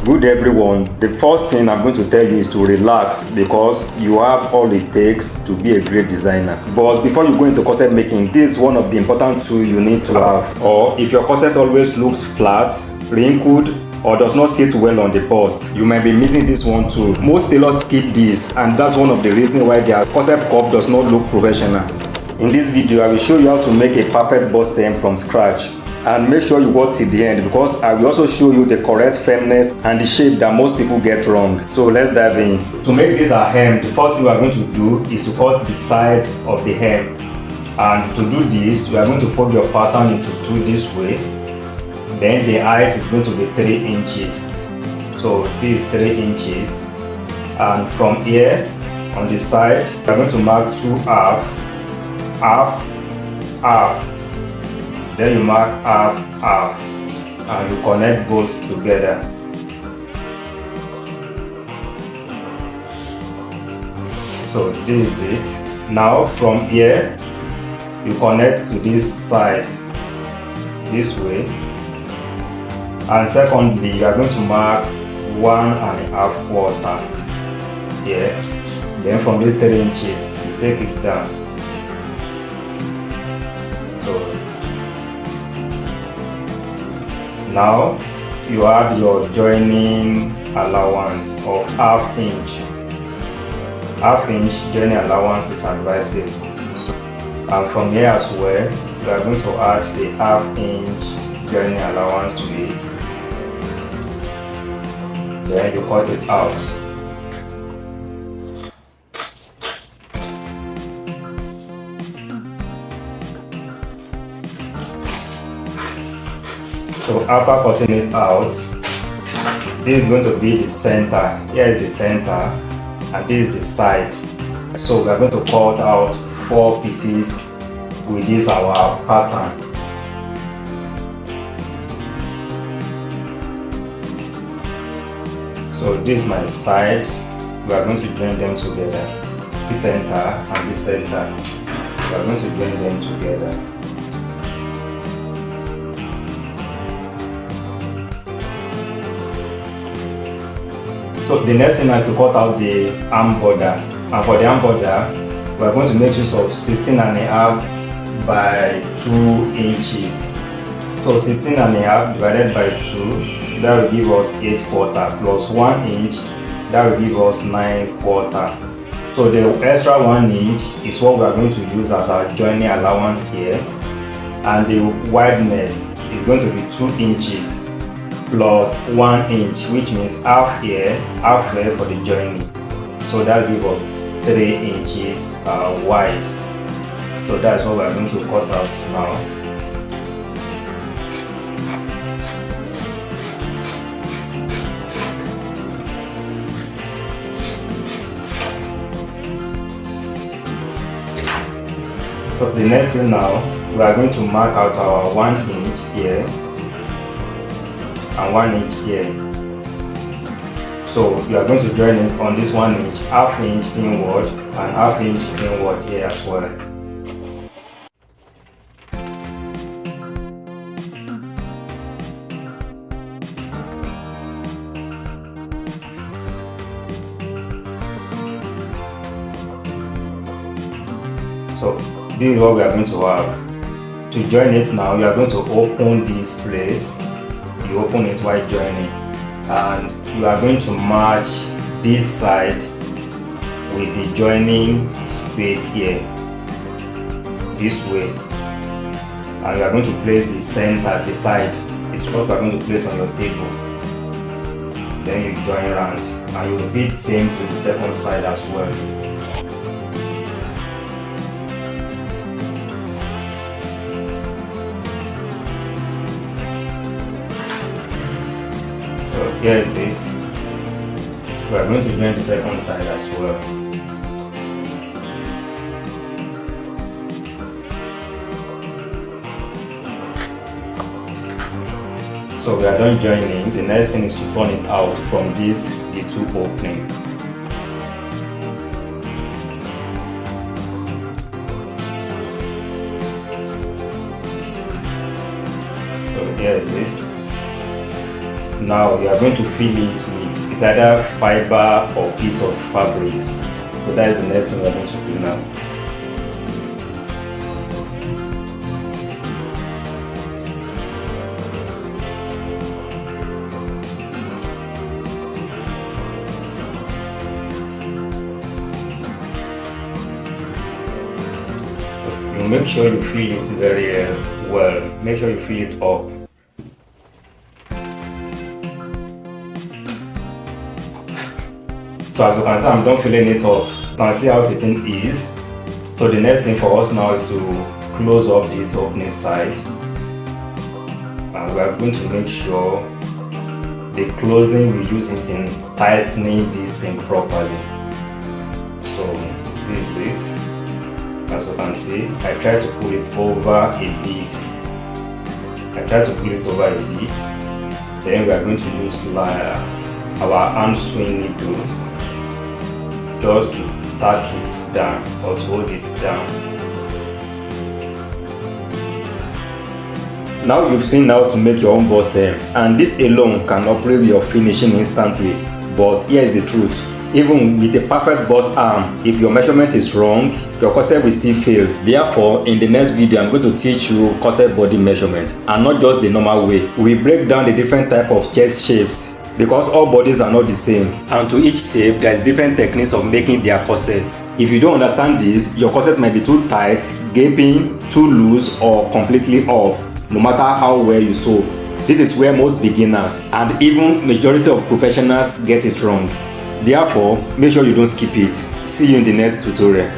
Good everyone, the first thing I'm going to tell you is to relax because you have all it takes to be a great designer. But before you go into corset making, this is one of the important tools you need to have. Or if your corset always looks flat, wrinkled, or does not sit well on the bust, you might be missing this one too. Most tailors skip this, and that's one of the reasons why their corset cup does not look professional. In this video, I will show you how to make a perfect bust hem from scratch. And make sure you watch till the end because I will also show you the correct firmness and the shape that most people get wrong. So let's dive in. To make this a hem, the first thing we are going to do is to cut the side of the hem. And to do this, you are going to fold your pattern into two this way. Then the height is going to be 3 inches. So this is 3 inches. And from here, on the side, we are going to mark 2 half, half, half. Then you mark half, half, and you connect both together. So this is it. Now from here, you connect to this side, this way. And secondly, you are going to mark 1.5 quarter here. Then from these 3 inches, you take it down. So now you have your joining allowance of half inch. Half inch joining allowance is advisable. And from here as well, we are going to add the half inch joining allowance to it. Then you cut it out. So after cutting it out, this is going to be the center. Here is the center and this is the side. So we are going to cut out 4 pieces with this our pattern. So this is my side. We are going to join them together. This center and this center. We are going to join them together. So the next thing is to cut out the arm border, and for the arm border we are going to make use of 16.5 by 2 inches. So 16.5 divided by 2, that will give us 8 quarter, plus 1 inch, that will give us 9 quarter. So the extra 1 inch is what we are going to use as our joining allowance here, and the wideness is going to be 2 inches. Plus 1 inch, which means half here, half here for the joining. So that gives us 3 inches wide. So that's what we are going to cut out now. So the next thing now, we are going to mark out our 1 inch here and 1 inch here. So you are going to join it on this 1 inch, half inch inward and half inch inward here as well. So this is what we are going to have. To join it now, you are going to open this place. You open it while joining, and you are going to match this side with the joining space here, this way, and you are going to place the center, the side is what you are going to place on your table. Then you join around, and you repeat the same to the second side as well. So here is it. We are going to join the second side as well. So we are done joining. The next thing is to turn it out from this, the 2 opening. So here is it. Now you are going to fill it with it's either fiber or piece of fabrics. So that is the next thing we are going to do now. So you make sure you fill it very well. Make sure you fill it up. So as you can see, I'm done filling it up. You can see how the thing is. So the next thing for us now is to close up this opening side. And we are going to make sure the closing we use it in tightening this thing properly. So this is it. As you can see, I try to pull it over a bit. Then we are going to use our hand swing needle just to tack it down or to hold it down. Now you've seen how to make your own bust hem, and this alone can upgrade your finishing instantly. But here is the truth. Even with a perfect bust arm, if your measurement is wrong, your corset will still fail. Therefore, in the next video, I'm going to teach you corset body measurements, and not just the normal way. We break down the different type of chest shapes, because all bodies are not the same, and to each shape there is different techniques of making their corsets. If you don't understand this, your corset might be too tight, gaping, too loose, or completely off, no matter how well you sew. This is where most beginners and even majority of professionals get it wrong. Therefore, make sure you don't skip it. See you in the next tutorial.